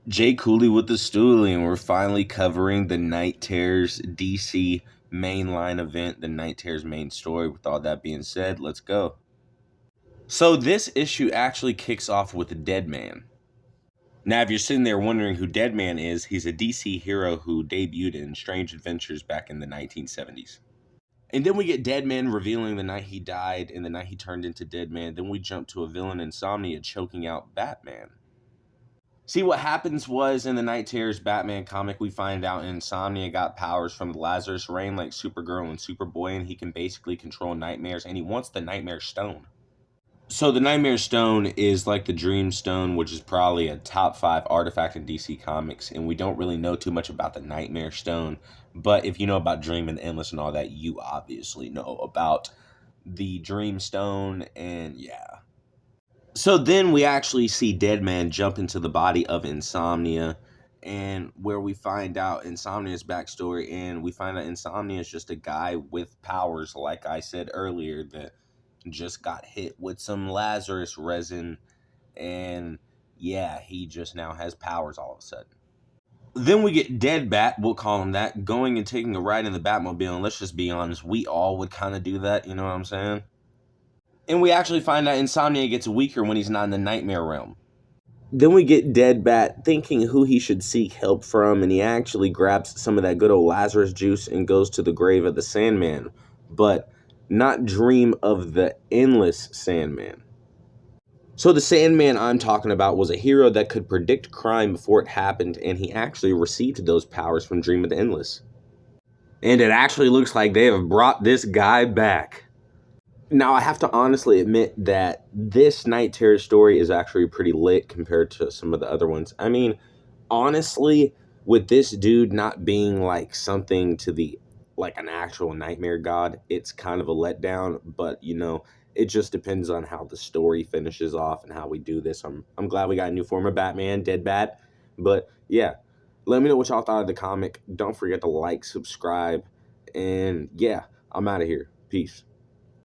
Jay Cooley with the Stoolie, and we're finally covering the Night Terrors DC mainline event, the Night Terrors main story. With all that being said, let's go. So this issue actually kicks off with Deadman. Now, if you're sitting there wondering who Deadman is, he's a DC hero who debuted in Strange Adventures back in the 1970s. And then we get Deadman revealing the night he died and the night he turned into Deadman. Then we jump to a villain Insomnia choking out Batman. See, what happens was in the Night Terrors Batman comic, we find out Insomnia got powers from the Lazarus Rain like Supergirl and Superboy, and he can basically control nightmares, and he wants the Nightmare Stone. So the Nightmare Stone is like the Dream Stone, which is probably a top 5 artifact in DC Comics, and we don't really know too much about the Nightmare Stone. But if you know about Dream and Endless and all that, you obviously know about the Dream Stone, and yeah. So then we actually see Deadman jump into the body of Insomnia, and where we find out Insomnia's backstory, and we find out Insomnia is just a guy with powers, like I said earlier, that just got hit with some Lazarus resin, and yeah, he just now has powers all of a sudden. Then we get Dead Bat, we'll call him that, going and taking a ride in the Batmobile, and let's just be honest, we all would kind of do that, you know what I'm saying? And we actually find out Insomnia gets weaker when he's not in the nightmare realm. Then we get Dead Bat thinking who he should seek help from, and he actually grabs some of that good old Lazarus juice and goes to the grave of the Sandman, but not dream of the endless Sandman. So the Sandman I'm talking about was a hero that could predict crime before it happened, and he actually received those powers from Dream of the Endless. And it actually looks like they have brought this guy back. Now, I have to honestly admit that this Night Terror story is actually pretty lit compared to some of the other ones. I mean, honestly, with this dude not being like something to the like an actual nightmare god, it's kind of a letdown, but it just depends on how the story finishes off and how we do this. I'm glad we got a new form of Batman, Dead Bat. But yeah, let me know what y'all thought of the comic. Don't forget to like, subscribe, and yeah, I'm out of here. Peace.